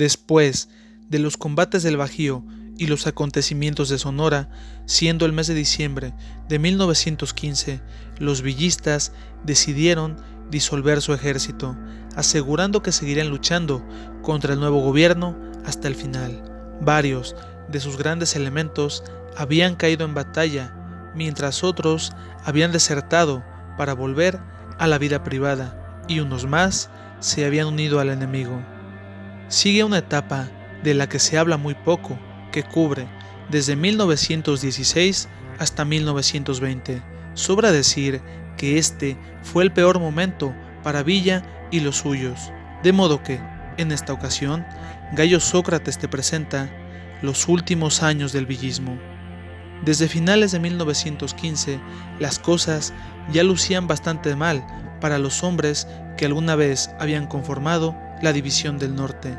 Después de los combates del Bajío y los acontecimientos de Sonora, siendo el mes de diciembre de 1915, los villistas decidieron disolver su ejército, asegurando que seguirían luchando contra el nuevo gobierno hasta el final. Varios de sus grandes elementos habían caído en batalla, mientras otros habían desertado para volver a la vida privada, y unos más se habían unido al enemigo. Sigue una etapa de la que se habla muy poco, que cubre desde 1916 hasta 1920. Sobra decir que este fue el peor momento para Villa y los suyos, de modo que, en esta ocasión, Gallo Sócrates te presenta los últimos años del villismo. Desde finales de 1915, las cosas ya lucían bastante mal para los hombres que alguna vez habían conformado la División del Norte.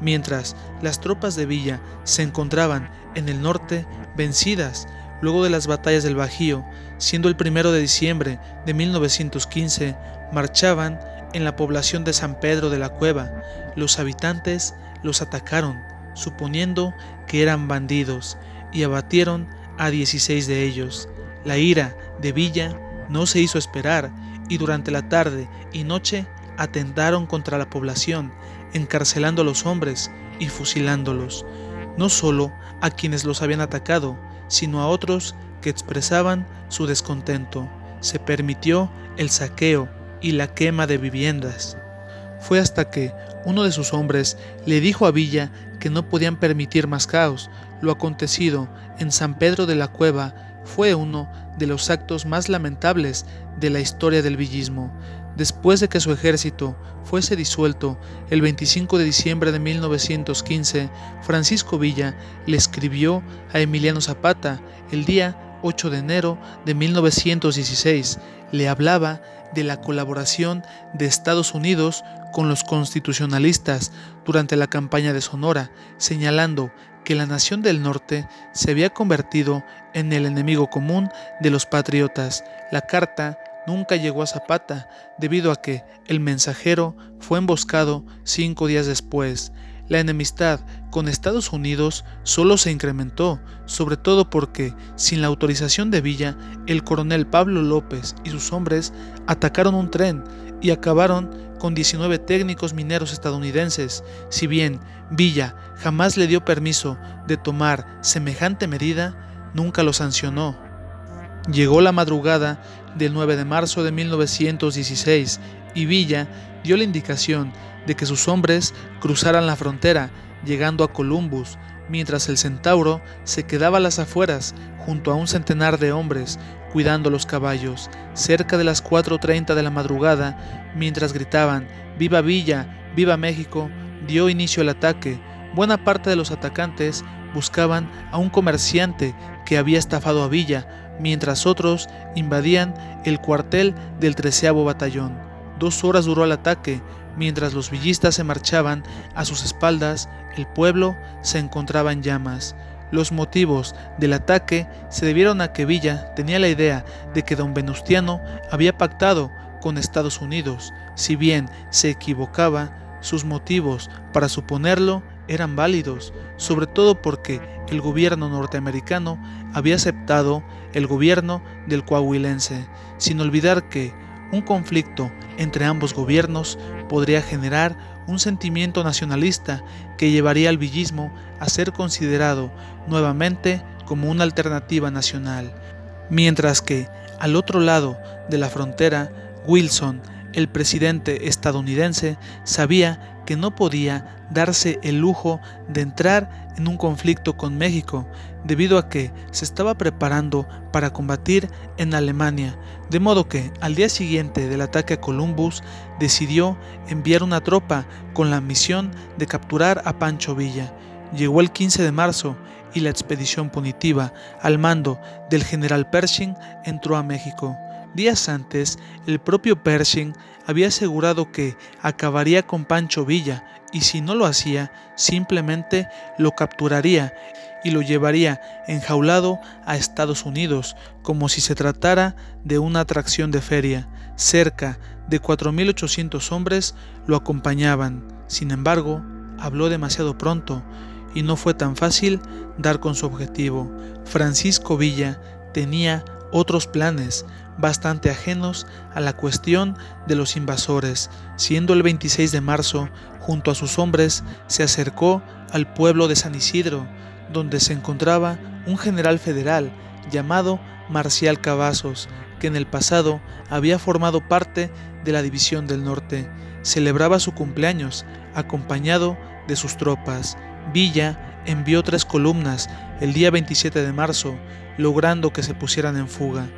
Mientras las tropas de Villa se encontraban en el norte vencidas luego de las batallas del Bajío, siendo el 1 de diciembre de 1915, marchaban en la población de San Pedro de la Cueva. Los habitantes los atacaron, suponiendo que eran bandidos, y abatieron a 16 de ellos. La ira de Villa no se hizo esperar, y durante la tarde y noche atentaron contra la población, encarcelando a los hombres y fusilándolos, no solo a quienes los habían atacado, sino a otros que expresaban su descontento. Se permitió el saqueo y la quema de viviendas. Fue hasta que uno de sus hombres le dijo a Villa que no podían permitir más caos. Lo acontecido en San Pedro de la Cueva fue uno de los actos más lamentables de la historia del villismo. Después de que su ejército fuese disuelto el 25 de diciembre de 1915, Francisco Villa le escribió a Emiliano Zapata el día 8 de enero de 1916. Le hablaba de la colaboración de Estados Unidos con los constitucionalistas durante la campaña de Sonora, señalando que la nación del norte se había convertido en el enemigo común de los patriotas. La carta nunca llegó a Zapata debido a que el mensajero fue emboscado 5 días después. La enemistad con Estados Unidos solo se incrementó, sobre todo porque, sin la autorización de Villa, el coronel Pablo López y sus hombres atacaron un tren y acabaron con 19 técnicos mineros estadounidenses. Si bien Villa jamás le dio permiso de tomar semejante medida, nunca lo sancionó. Llegó la madrugada del 9 de marzo de 1916 y Villa dio la indicación de que sus hombres cruzaran la frontera, llegando a Columbus, mientras el Centauro se quedaba a las afueras junto a un centenar de hombres cuidando los caballos. Cerca de las 4:30 de la madrugada, mientras gritaban «¡Viva Villa! ¡Viva México!», dio inicio el ataque. Buena parte de los atacantes buscaban a un comerciante que había estafado a Villa, mientras otros invadían el cuartel del 13º Batallón. 2 horas duró el ataque. Mientras los villistas se marchaban a sus espaldas, el pueblo se encontraba en llamas. Los motivos del ataque se debieron a que Villa tenía la idea de que don Venustiano había pactado con Estados Unidos. Si bien se equivocaba, sus motivos para suponerlo eran válidos, sobre todo porque el gobierno norteamericano había aceptado el gobierno del coahuilense, sin olvidar que un conflicto entre ambos gobiernos podría generar un sentimiento nacionalista que llevaría al villismo a ser considerado nuevamente como una alternativa nacional. Mientras que, al otro lado de la frontera, Wilson, el presidente estadounidense, sabía que no podía darse el lujo de entrar en un conflicto con México, debido a que se estaba preparando para combatir en Alemania, de modo que al día siguiente del ataque a Columbus decidió enviar una tropa con la misión de capturar a Pancho Villa. Llegó el 15 de marzo y la expedición punitiva, al mando del general Pershing, entró a México. Días antes, el propio Pershing había asegurado que acabaría con Pancho Villa y si no lo hacía, simplemente lo capturaría y lo llevaría enjaulado a Estados Unidos, como si se tratara de una atracción de feria. Cerca de 4.800 hombres lo acompañaban. Sin embargo, habló demasiado pronto y no fue tan fácil dar con su objetivo. Francisco Villa tenía otros planes bastante ajenos a la cuestión de los invasores. Siendo el 26 de marzo, junto a sus hombres, se acercó al pueblo de San Isidro, donde se encontraba un general federal llamado Marcial Cavazos, que en el pasado había formado parte de la División del Norte. Celebraba su cumpleaños, acompañado de sus tropas. Villa envió 3 columnas el día 27 de marzo, logrando que se pusieran en fuga.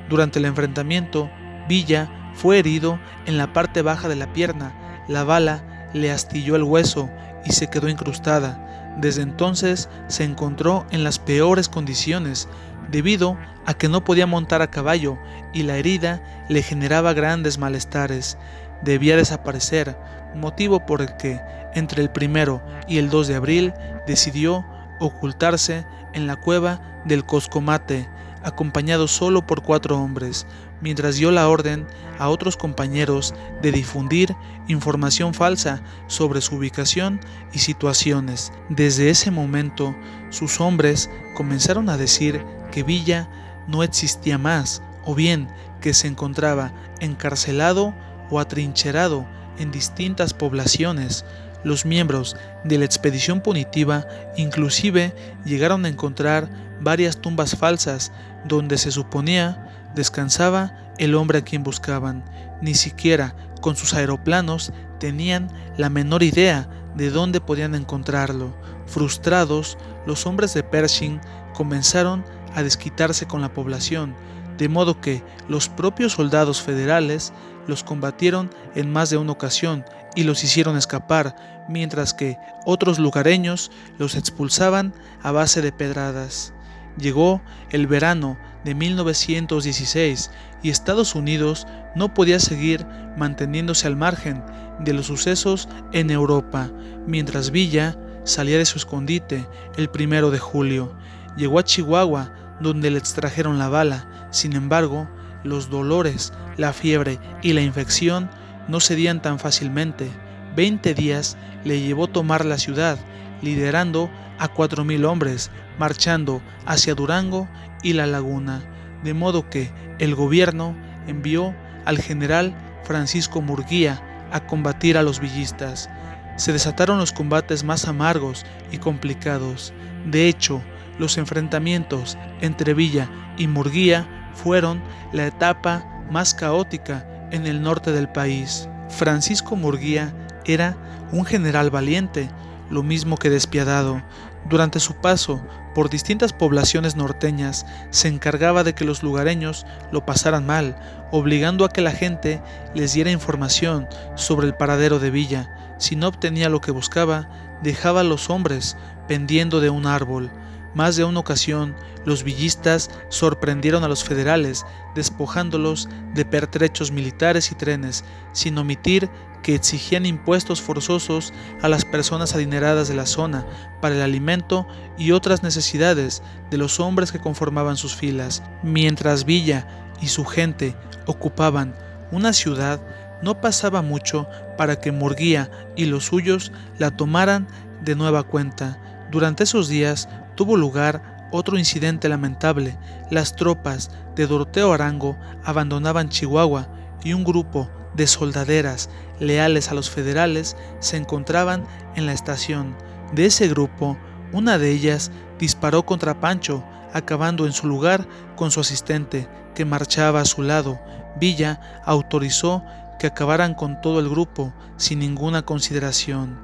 Durante el enfrentamiento, Villa fue herido en la parte baja de la pierna. La bala le astilló el hueso y se quedó incrustada. Desde entonces se encontró en las peores condiciones, debido a que no podía montar a caballo y la herida le generaba grandes malestares. Debía desaparecer, motivo por el que, entre el 1 y el 2 de abril, decidió ocultarse en la cueva del Coscomate, acompañado solo por 4 hombres, mientras dio la orden a otros compañeros de difundir información falsa sobre su ubicación y situaciones. Desde ese momento, sus hombres comenzaron a decir que Villa no existía más, o bien que se encontraba encarcelado o atrincherado en distintas poblaciones. Los miembros de la expedición punitiva inclusive llegaron a encontrar varias tumbas falsas donde se suponía descansaba el hombre a quien buscaban. Ni siquiera con sus aeroplanos tenían la menor idea de dónde podían encontrarlo. Frustrados, los hombres de Pershing comenzaron a desquitarse con la población, de modo que los propios soldados federales los combatieron en más de una ocasión y los hicieron escapar, mientras que otros lugareños los expulsaban a base de pedradas. Llegó el verano de 1916 y Estados Unidos no podía seguir manteniéndose al margen de los sucesos en Europa, mientras Villa salía de su escondite el 1 de julio. Llegó a Chihuahua, donde le extrajeron la bala. Sin embargo, los dolores, la fiebre y la infección no cedían tan fácilmente. 20 días le llevó tomar la ciudad, liderando a 4,000 hombres, marchando hacia Durango y La Laguna, de modo que el gobierno envió al general Francisco Murguía a combatir a los villistas. Se desataron los combates más amargos y complicados. De hecho, los enfrentamientos entre Villa y Murguía fueron la etapa más caótica en el norte del país. Francisco Murguía era un general valiente, lo mismo que despiadado. Durante su paso por distintas poblaciones norteñas, se encargaba de que los lugareños lo pasaran mal, obligando a que la gente les diera información sobre el paradero de Villa. Si no obtenía lo que buscaba, dejaba a los hombres pendiendo de un árbol. Más de una ocasión, los villistas sorprendieron a los federales, despojándolos de pertrechos militares y trenes, sin omitir que exigían impuestos forzosos a las personas adineradas de la zona para el alimento y otras necesidades de los hombres que conformaban sus filas. Mientras Villa y su gente ocupaban una ciudad, no pasaba mucho para que Murguía y los suyos la tomaran de nueva cuenta. Durante esos días tuvo lugar otro incidente lamentable. Las tropas de Doroteo Arango abandonaban Chihuahua y un grupo de soldaderas leales a los federales se encontraban en la estación. De ese grupo, una de ellas disparó contra Pancho, acabando en su lugar con su asistente, que marchaba a su lado. Villa autorizó que acabaran con todo el grupo sin ninguna consideración.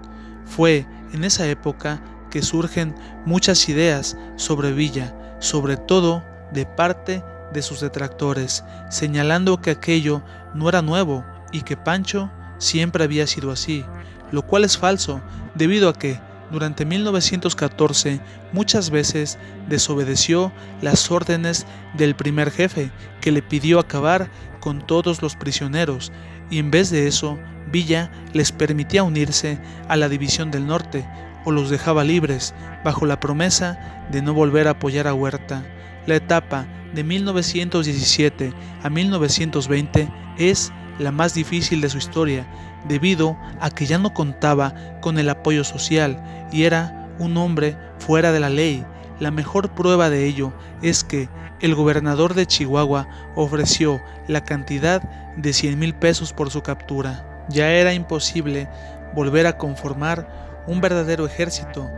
Fue en esa época que surgen muchas ideas sobre Villa, sobre todo de parte de sus detractores, señalando que aquello no era nuevo y que Pancho siempre había sido así, lo cual es falso, debido a que durante 1914 muchas veces desobedeció las órdenes del primer jefe, que le pidió acabar con todos los prisioneros, y en vez de eso, Villa les permitía unirse a la División del Norte o los dejaba libres, bajo la promesa de no volver a apoyar a Huerta. La etapa de 1917 a 1920 es la más difícil de su historia, debido a que ya no contaba con el apoyo social y era un hombre fuera de la ley. La mejor prueba de ello es que el gobernador de Chihuahua ofreció la cantidad de 100,000 pesos por su captura. Ya era imposible volver a conformar un verdadero ejército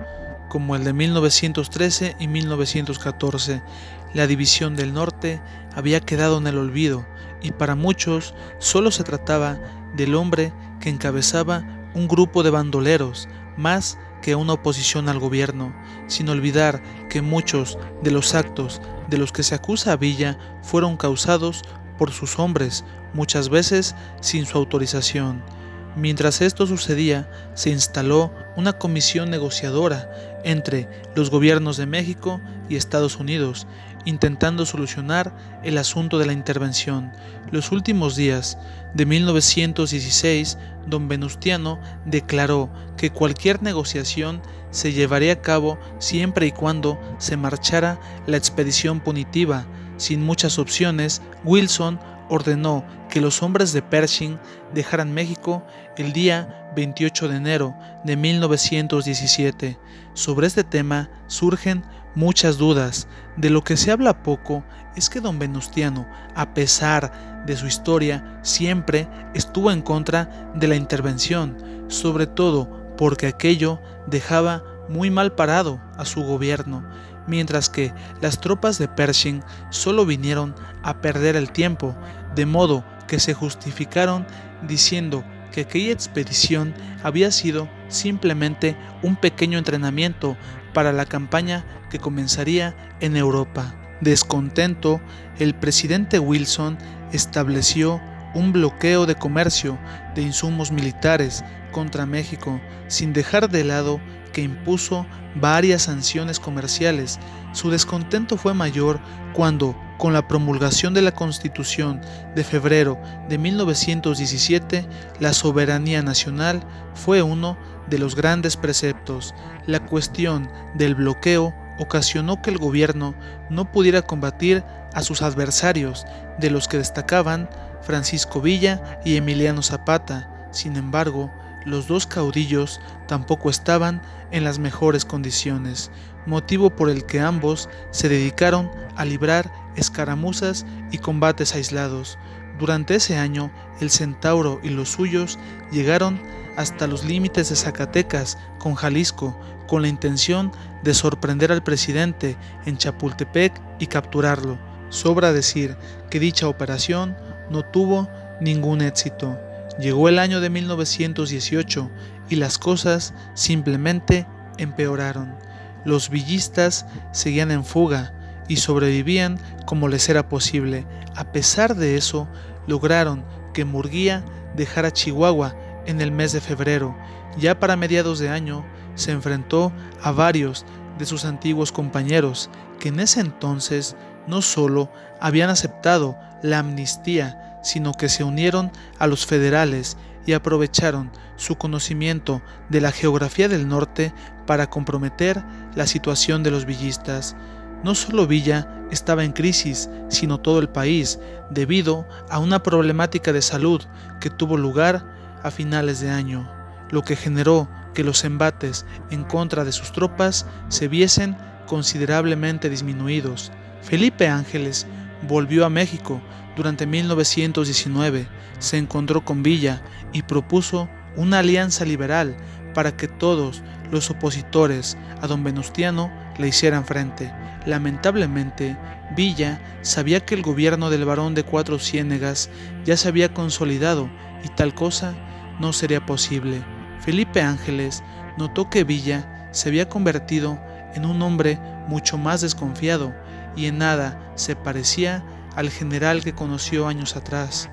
como el de 1913 y 1914. La división del norte había quedado en el olvido y para muchos solo se trataba del hombre que encabezaba un grupo de bandoleros, más que una oposición al gobierno, sin olvidar que muchos de los actos de los que se acusa a Villa fueron causados por sus hombres, muchas veces sin su autorización. Mientras esto sucedía, se instaló una comisión negociadora entre los gobiernos de México y Estados Unidos, intentando solucionar el asunto de la intervención. Los últimos días de 1916, don Venustiano declaró que cualquier negociación se llevaría a cabo siempre y cuando se marchara la expedición punitiva. Sin muchas opciones, Wilson ordenó que los hombres de Pershing dejaran México el día 28 de enero de 1917. Sobre este tema surgen muchas dudas. De lo que se habla poco es que don Venustiano, a pesar de su historia, siempre estuvo en contra de la intervención, sobre todo porque aquello dejaba muy mal parado a su gobierno, mientras que las tropas de Pershing solo vinieron a perder el tiempo, de modo que se justificaron diciendo que aquella expedición había sido simplemente un pequeño entrenamiento para la campaña que comenzaría en Europa. Descontento, el presidente Wilson estableció un bloqueo de comercio de insumos militares contra México, sin dejar de lado que impuso varias sanciones comerciales. Su descontento fue mayor cuando, con la promulgación de la Constitución de febrero de 1917, la soberanía nacional fue uno de los grandes preceptos. La cuestión del bloqueo ocasionó que el gobierno no pudiera combatir a sus adversarios, de los que destacaban Francisco Villa y Emiliano Zapata. Sin embargo, los dos caudillos tampoco estaban en las mejores condiciones, motivo por el que ambos se dedicaron a librar escaramuzas y combates aislados. Durante ese año, el Centauro y los suyos llegaron hasta los límites de Zacatecas con Jalisco, con la intención de sorprender al presidente en Chapultepec y capturarlo. Sobra decir que dicha operación no tuvo ningún éxito. Llegó el año de 1918 y las cosas simplemente empeoraron. Los villistas seguían en fuga y sobrevivían como les era posible. A pesar de eso, lograron que Murguía dejara Chihuahua en el mes de febrero. Ya para mediados de año se enfrentó a varios de sus antiguos compañeros que en ese entonces no solo habían aceptado la amnistía, sino que se unieron a los federales y aprovecharon su conocimiento de la geografía del norte para comprometer la situación de los villistas. No solo Villa estaba en crisis, sino todo el país, debido a una problemática de salud que tuvo lugar a finales de año, lo que generó que los embates en contra de sus tropas se viesen considerablemente disminuidos. Felipe Ángeles volvió a México durante 1919, se encontró con Villa y propuso una alianza liberal para que todos los opositores a don Venustiano le hicieran frente. Lamentablemente, Villa sabía que el gobierno del Barón de Cuatro Ciénegas ya se había consolidado y tal cosa no sería posible. Felipe Ángeles notó que Villa se había convertido en un hombre mucho más desconfiado y en nada se parecía al general que conoció años atrás,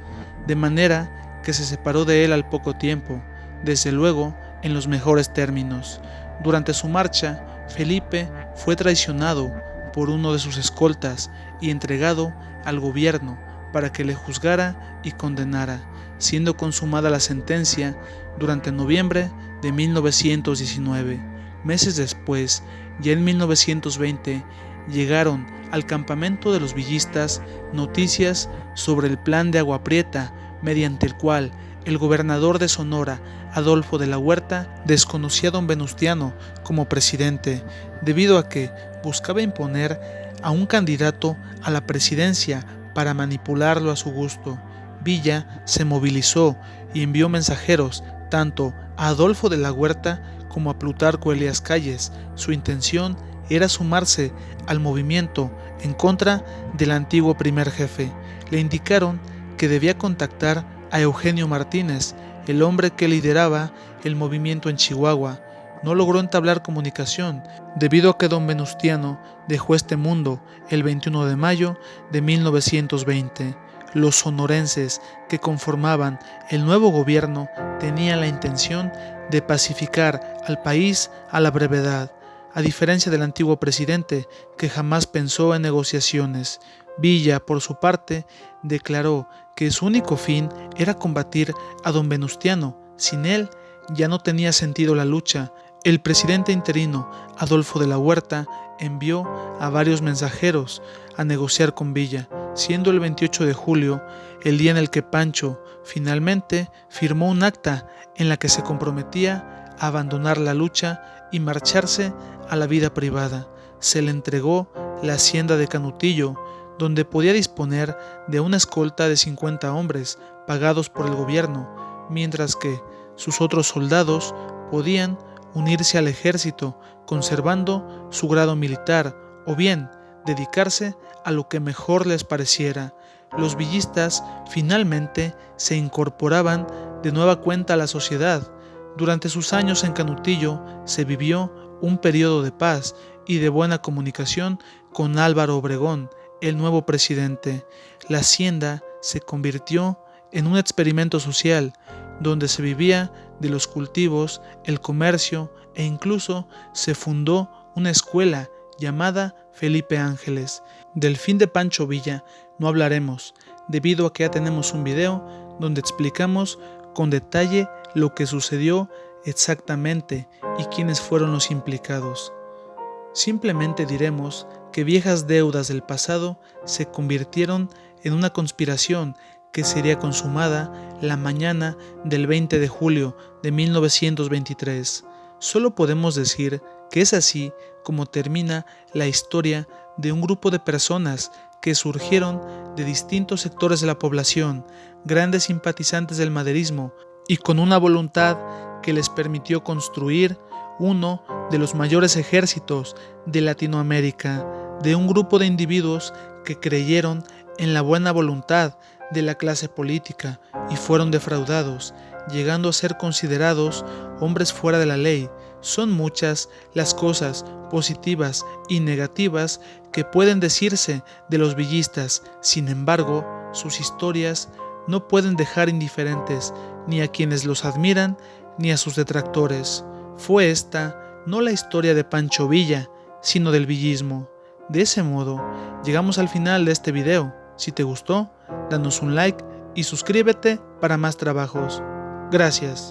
de manera que se separó de él al poco tiempo, desde luego en los mejores términos. Durante su marcha, Felipe fue traicionado por uno de sus escoltas y entregado al gobierno para que le juzgara y condenara, siendo consumada la sentencia durante noviembre de 1919. Meses después, ya en 1920, llegaron al campamento de los villistas noticias sobre el plan de Agua Prieta, mediante el cual el gobernador de Sonora, Adolfo de la Huerta, desconocía a don Venustiano como presidente, debido a que buscaba imponer a un candidato a la presidencia para manipularlo a su gusto. Villa se movilizó y envió mensajeros tanto a Adolfo de la Huerta como a Plutarco Elías Calles. Su intención era sumarse al movimiento en contra del antiguo primer jefe. Le indicaron que debía contactar a Eugenio Martínez, el hombre que lideraba el movimiento en Chihuahua. No logró entablar comunicación debido a que don Venustiano dejó este mundo el 21 de mayo de 1920. Los sonorenses que conformaban el nuevo gobierno tenían la intención de pacificar al país a la brevedad, a diferencia del antiguo presidente que jamás pensó en negociaciones. Villa, por su parte, declaró que su único fin era combatir a don Venustiano. Sin él ya no tenía sentido la lucha. El presidente interino, Adolfo de la Huerta, envió a varios mensajeros a negociar con Villa, siendo el 28 de julio el día en el que Pancho finalmente firmó un acta en la que se comprometía a abandonar la lucha y marcharse a la vida privada. Se le entregó la hacienda de Canutillo, donde podía disponer de una escolta de 50 hombres pagados por el gobierno, mientras que sus otros soldados podían unirse al ejército conservando su grado militar o bien dedicarse a lo que mejor les pareciera. Los villistas finalmente se incorporaban de nueva cuenta a la sociedad. Durante sus años en Canutillo se vivió un periodo de paz y de buena comunicación con Álvaro Obregón, el nuevo presidente. La hacienda se convirtió en un experimento social donde se vivía de los cultivos, el comercio e incluso se fundó una escuela llamada Felipe Ángeles. Del fin de Pancho Villa no hablaremos, debido a que ya tenemos un video donde explicamos con detalle lo que sucedió exactamente y quiénes fueron los implicados. Simplemente diremos que viejas deudas del pasado se convirtieron en una conspiración que sería consumada la mañana del 20 de julio de 1923. Solo podemos decir que es así como termina la historia de un grupo de personas que surgieron de distintos sectores de la población, grandes simpatizantes del maderismo y con una voluntad que les permitió construir uno de los mayores ejércitos de Latinoamérica, de un grupo de individuos que creyeron en la buena voluntad de la clase política y fueron defraudados, llegando a ser considerados hombres fuera de la ley. Son muchas las cosas positivas y negativas que pueden decirse de los villistas. Sin embargo, sus historias no pueden dejar indiferentes ni a quienes los admiran ni a sus detractores. Fue esta no la historia de Pancho Villa, sino del villismo. De ese modo, llegamos al final de este video. Si te gustó, danos un like y suscríbete para más trabajos. Gracias.